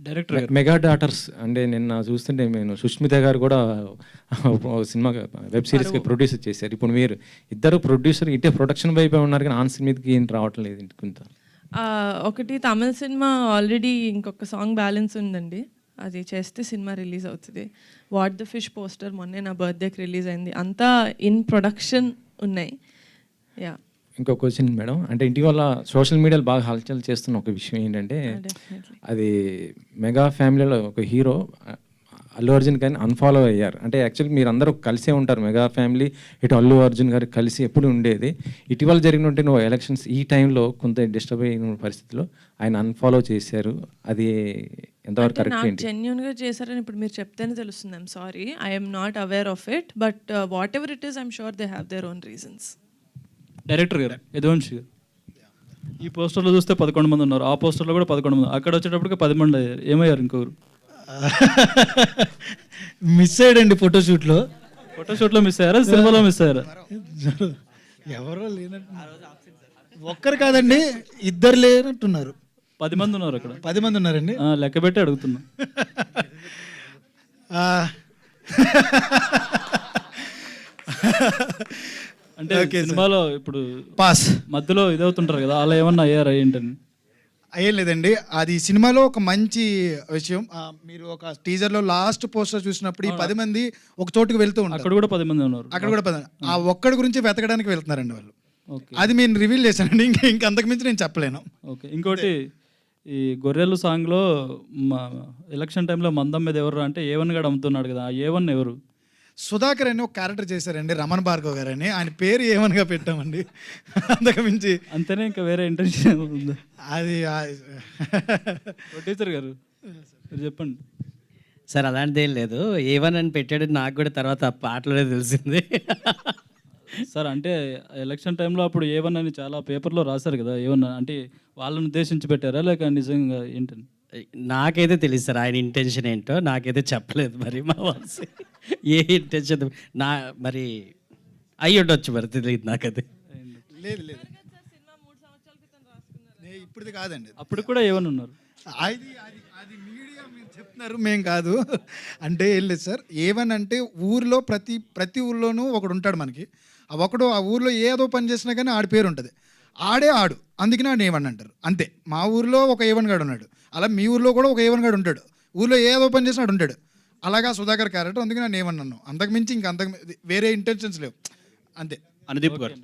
Director గారు. Mega daughters అంటే నిన్న చూస్తుంటే నేను సుష్మిత గారు కూడా సినిమా వెబ్ సిరీస్కి ప్రొడ్యూసర్ చేశారు. ఇప్పుడు మీరు ఇద్దరు ప్రొడ్యూసర్ ఇటే ప్రొడక్షన్ వైపే ఉన్నారు కానీ ఆన్ మీదకి ఏం రావటం లేదు ఇంత. ఒకటి తమిళ సినిమా ఆల్రెడీ ఇంకొక సాంగ్ బ్యాలెన్స్ ఉందండి, అది చేస్తే సినిమా రిలీజ్ అవుతుంది. వాట్ ద ఫిష్ పోస్టర్ మొన్నే నా బర్త్డేకి రిలీజ్ అయింది. అంతా ఇన్ ప్రొడక్షన్ ఉన్నాయి. యా, ఇంకో క్వశ్చన్ మేడం, అంటే ఇటీవల సోషల్ మీడియాలో బాగా హల్చల్ చేస్తున్న ఒక విషయం ఏంటంటే అది మెగా ఫ్యామిలీలో ఒక హీరో అల్లు అర్జున్ కానీ అన్ఫాలో అయ్యారు. అంటే యాక్చువల్లీ మీరు అందరూ కలిసే ఉంటారు, మెగా ఫ్యామిలీ ఇటు అల్లు అర్జున్ గారు కలిసి ఎప్పుడు ఉండేది. ఇటీవల జరిగినట్టు నువ్వు ఎలక్షన్స్ ఈ టైంలో కొంత డిస్టర్బ్ అయిన పరిస్థితిలో ఆయన అన్ఫాలో చేశారు. అది ఎంతవరకు కరెక్ట్ ఏంటి? జెన్యూన్గా చేశారని ఇప్పుడు మీరు చెప్తేనే తెలుస్తుంది. I'm sorry, I'm not aware of it, but what ever it is I'm sure they have their own reasons. Director గారు యదువంశి గారు, ఈ పోస్టర్లో చూస్తే 11 మంది ఉన్నారు, ఆ పోస్టర్లో కూడా 11 మంది, అక్కడ వచ్చేటప్పటికి 10 మంది అయ్యారు. ఏమయ్యారు ఇంకొకరు? మిస్ అయ్యాడండి ఫోటోషూట్లో. ఫోటోషూట్లో మిస్ అయ్యారా, సినిమాలో మిస్ అయ్యారా? ఎవరో లేనట్టు, ఒక్కరు కాదండి, ఇద్దరు లేనట్టున్నారు. 10 మంది ఉన్నారు అక్కడ. 10 మంది ఉన్నారండి. లెక్క పెట్టి అడుగుతున్నా. అంటే సినిమాలో ఇప్పుడు పాస్ మధ్యలో ఇదవుతుంటారు కదా, అలా ఏమన్నా అయ్యారా ఏంటని? అయ్యేం లేదండి. అది సినిమాలో ఒక మంచి విషయం. మీరు ఒక టీజర్లో లాస్ట్ పోస్టర్ చూసినప్పుడు ఈ 10 మంది ఒక చోటుకు వెళ్తూ ఉంటారు. అక్కడ కూడా 10 మంది ఉన్నారు. అక్కడ కూడా 10. ఆ ఒక్కడి గురించి వెతకడానికి వెళ్తున్నారండి వాళ్ళు. ఓకే, అది నేను రివీల్ చేశానండి. ఇంకంతకు మించి నేను చెప్పలేను. ఓకే. ఇంకోటి, ఈ గొర్రెలు సాంగ్లో ఎలక్షన్ టైంలో మందం మీద ఎవరు అంటే A1 గారు అమ్ముతున్నాడు కదా, ఆ A1 ఎవరు? సుధాకర్ అని ఒక క్యారెక్టర్ చేశారండి, రమణ భార్గవ్ గారు అని. ఆయన పేరు ఏమనగా పెట్టామండి, అంతకు మించి అంతేనే, ఇంకా వేరే ఇంటెన్షన్ ఉందా? అది ప్రొడ్యూసర్ గారు మీరు చెప్పండి సార్. అలాంటిది ఏం లేదు, A1 అని పెట్టాడు, నాకు కూడా తర్వాత పాటలోనే తెలిసింది. సార్ అంటే ఎలక్షన్ టైంలో అప్పుడు A1 అని చాలా పేపర్లో రాశారు కదా, A1 అంటే వాళ్ళని ఉద్దేశించి పెట్టారా లేక నిజంగా ఏంటని? నాకైతే తెలియదు సార్, ఆయన ఇంటెన్షన్ ఏంటో నాకైతే చెప్పలేదు. మరి మా వాల్సి ఏ ఇంటెన్షన్ నా మరి అయ్యి ఉండొచ్చు, మరి తెలియదు నాకైతే. లేదు లేదు, ఇప్పుడుది కాదండి. అప్పుడు కూడా A1 ఉన్నారు. అది అది మీడియా మీరు చెప్తున్నారు, మేం కాదు. అంటే ఏం లేదు సార్, A1 అంటే ఊరిలో ప్రతి ఊర్లోనూ ఒకడు ఉంటాడు మనకి. ఒకడు ఆ ఊర్లో ఏదో పని చేసినా కానీ ఆడి పేరు ఉంటుంది, ఆడే ఆడు, అందుకని ఆడు A1 అంటారు. అంతే, మా ఊర్లో ఒక A1 గాడు ఉన్నాడు, అలా మీ ఊర్లో కూడా ఒక A1 గాడు ఉంటాడు, ఊర్లో ఏదో పని చేసినా ఆడు ఉంటాడు. అలాగా సుధాకర్ క్యారెక్టర్, అందుకని నేను A1 అన్నాను. అంతకుమించి ఇంక వేరే ఇంటెన్షన్స్ లేవు, అంతే. అనుదీప్ గారు.